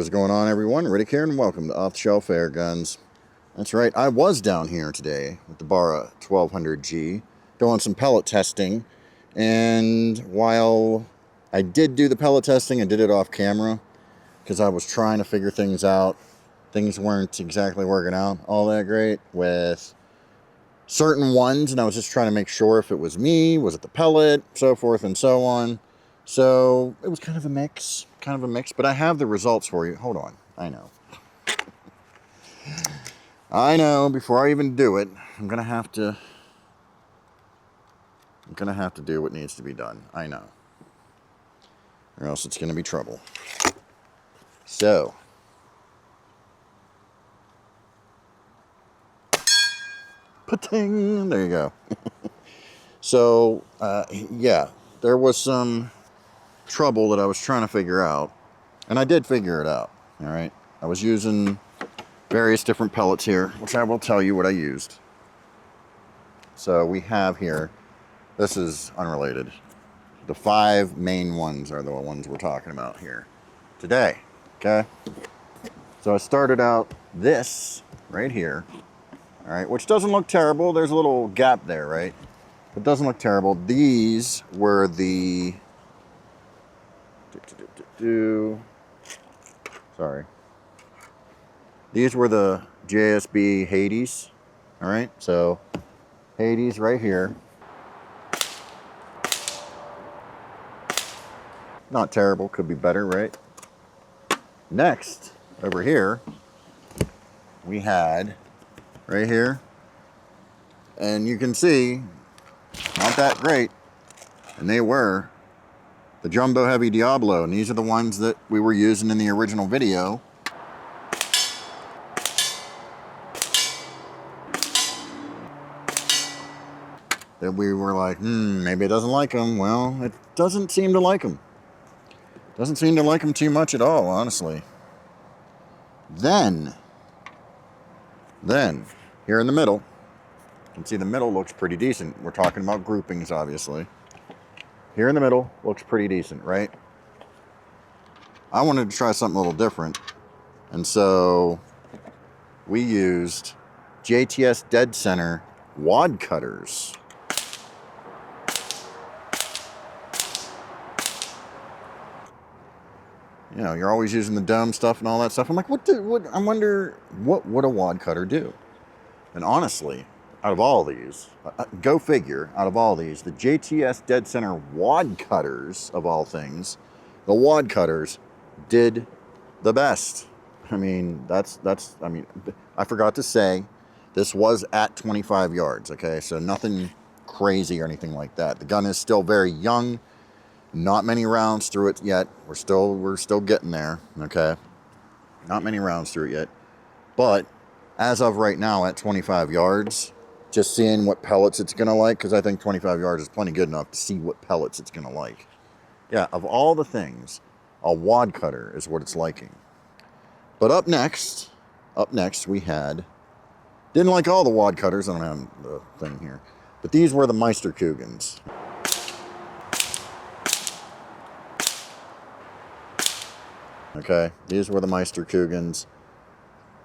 What is going on, everyone? Riddict here, and welcome to Off the Shelf Airguns. That's right, I was down here today with the Barra 1200G doing some pellet testing, and while I did do the pellet testing, I did it off camera because I was trying to figure things out. Things weren't exactly working out all that great with certain ones, and I was just trying to make sure if it was me, was it the pellet, so forth and so on. So it was kind of a mix, but I have the results for you. Hold on, I know, before I even do it, I'm gonna have to do what needs to be done. I know, or else it's gonna be trouble. So, pa-ting, there you go. So, yeah, there was some trouble that I was trying to figure out, and I did figure it out. All right, I was using various different pellets here, which I will tell you what I used. So we have here, this is unrelated, the 5 main ones are the ones we're talking about here today. Okay, so I started out this right here, all right, which doesn't look terrible. There's a little gap there, right? It doesn't look terrible. These were the sorry. These were the JSB Hades. All right, so Hades right here. Not terrible, could be better, right? Next, over here, we had right here, and you can see, not that great, and they were the Jumbo Heavy Diablo, and these are the ones that we were using in the original video. That we were like, maybe it doesn't like them. Well, it doesn't seem to like them. Doesn't seem to like them too much at all, honestly. Then, here in the middle, you can see the middle looks pretty decent. We're talking about groupings, obviously. Here in the middle looks pretty decent, right? I wanted to try something a little different, and so we used JTS Dead Center wad cutters. You know, you're always using the dome stuff and all that stuff. I'm like, I wonder what would a wad cutter do? And honestly, out of all these, go figure, out of all these, the JTS Dead Center wad cutters, of all things, the wad cutters did the best. I mean, I forgot to say, this was at 25 yards, okay? So nothing crazy or anything like that. The gun is still very young. Not many rounds through it yet. We're still getting there, okay? Not many rounds through it yet. But as of right now at 25 yards, just seeing what pellets it's gonna like, because I think 25 yards is plenty good enough to see what pellets it's gonna like. Yeah, of all the things, a wad cutter is what it's liking. But up next we had, didn't like all the wad cutters, I don't have the thing here, but these were the Meisterkugans. Okay, these were the Meisterkugans.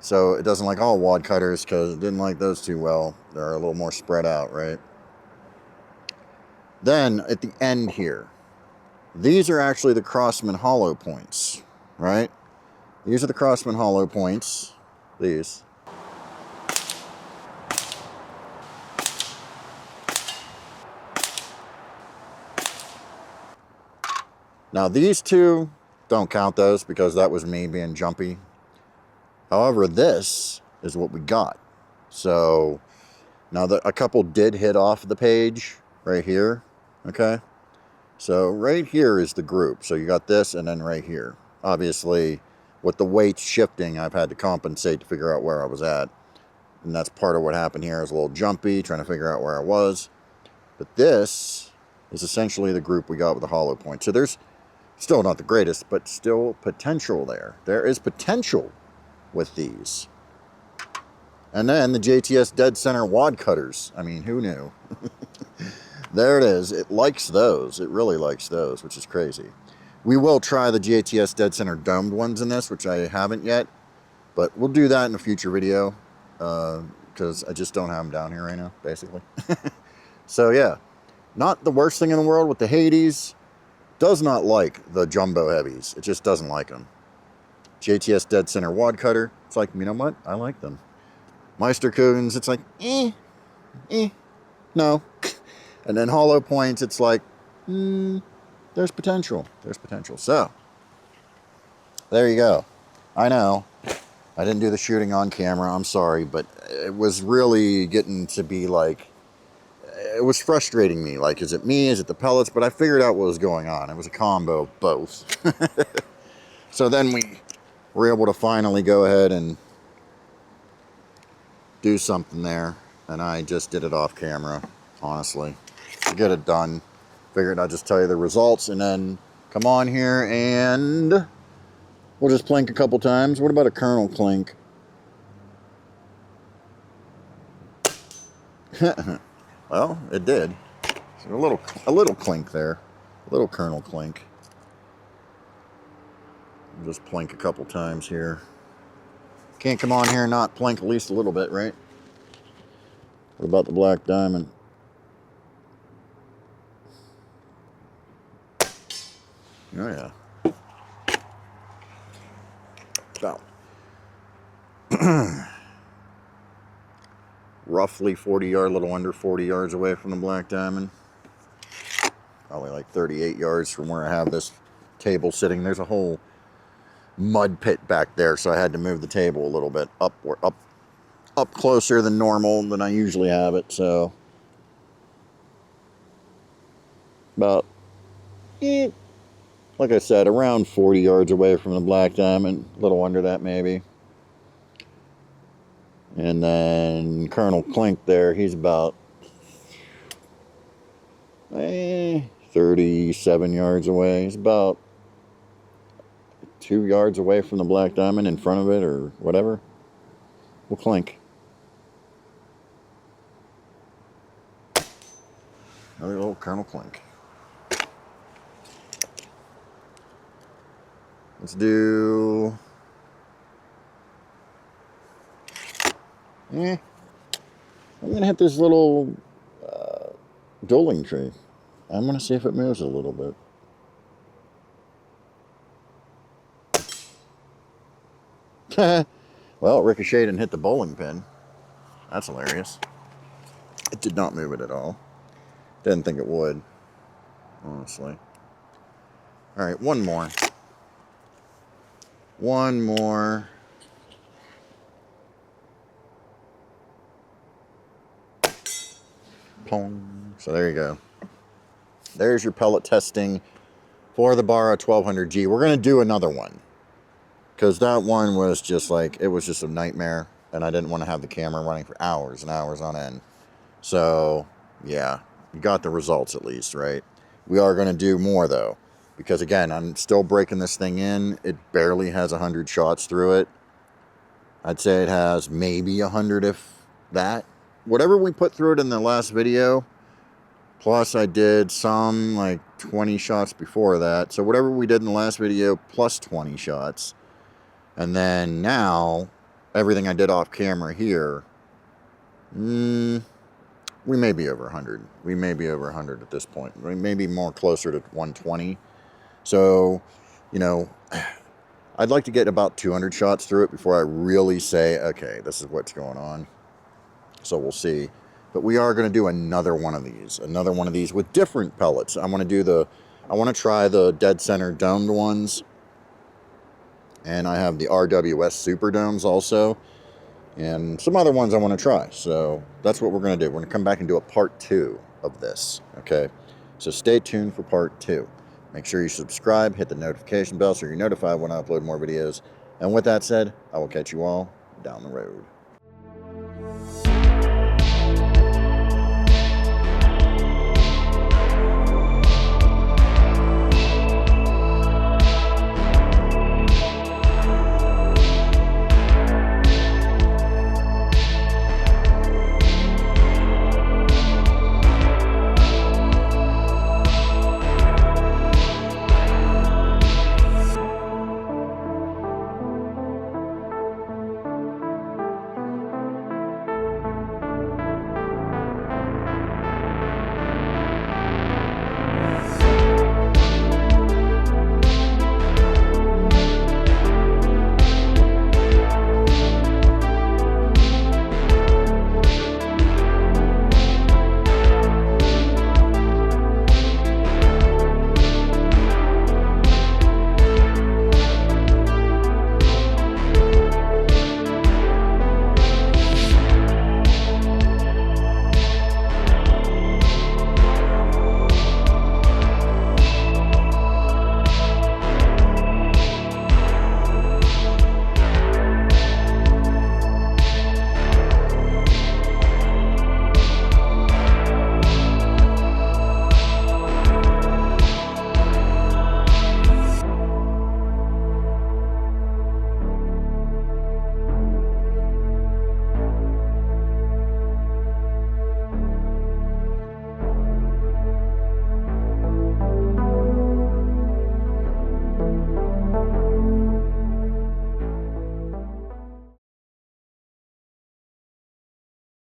So it doesn't like all wad cutters because it didn't like those too well. They're a little more spread out, right? Then at the end here, these are actually the Crosman hollow points, right? These are the Crosman hollow points. These. Now these two, don't count those because that was me being jumpy. However, this is what we got. So now a couple did hit off the page right here, okay? So right here is the group. So you got this and then right here. Obviously, with the weights shifting, I've had to compensate to figure out where I was at. And that's part of what happened here. I was a little jumpy, trying to figure out where I was. But this is essentially the group we got with the hollow point. So there's still not the greatest, but still potential there. There is potential with these. And then the JTS Dead Center wad cutters. I mean, who knew? There it is. It likes those. It really likes those, which is crazy. We will try the JTS dead center domed ones in this, which I haven't yet. But we'll do that in a future video. Because I just don't have them down here right now, basically. So yeah, not the worst thing in the world with the Hades. Does not like the jumbo heavies. It just doesn't like them. JTS dead center wad cutter. It's like, you know what? I like them. Meisterkugels, it's like, no. And then hollow points, it's like, there's potential. There's potential. So, there you go. I know. I didn't do the shooting on camera. I'm sorry, but it was really getting to be like, it was frustrating me. Like, is it me? Is it the pellets? But I figured out what was going on. It was a combo of both. So then we were able to finally go ahead and do something there. And I just did it off camera, honestly. To get it done. Figured I'd just tell you the results and then come on here and we'll just plink a couple times. What about a kernel clink? Well, it did. So a little clink there. A little kernel clink. Just plink a couple times here. Can't come on here and not plink at least a little bit, right? What about the black diamond? Oh yeah. About roughly 40 yards, a little under 40 yards away from the black diamond. Probably like 38 yards from where I have this table sitting. There's a whole mud pit back there, so I had to move the table a little bit up closer than normal than I usually have it. So about, like I said, around 40 yards away from the black diamond, a little under that maybe. And then Colonel Clink there, he's about 37 yards away. He's about 2 yards away from the black diamond in front of it or whatever. We'll clink. Another little Colonel Clink. Let's do... I'm going to hit this little dueling tree. I'm going to see if it moves a little bit. Well, it ricocheted and hit the bowling pin. That's hilarious. It did not move it at all. Didn't think it would, honestly. All right, one more. One more. Pong. So there you go. There's your pellet testing for the Barra 1200G. We're going to do another one. Because that one was just like, it was just a nightmare. And I didn't want to have the camera running for hours and hours on end. So, yeah. You got the results at least, right? We are going to do more though. Because again, I'm still breaking this thing in. It barely has 100 shots through it. I'd say it has maybe 100 if that. Whatever we put through it in the last video, plus I did some like 20 shots before that. So whatever we did in the last video, plus 20 shots. And then now, everything I did off camera here, we may be over 100. We may be over 100 at this point. We may be more closer to 120. So, you know, I'd like to get about 200 shots through it before I really say, okay, this is what's going on. So we'll see. But we are going to do another one of these with different pellets. I want to try the dead center domed ones. And I have the RWS Super Domes also. And some other ones I want to try. So that's what we're going to do. We're going to come back and do a part 2 of this. Okay. So stay tuned for part 2. Make sure you subscribe, hit the notification bell so you're notified when I upload more videos. And with that said, I will catch you all down the road.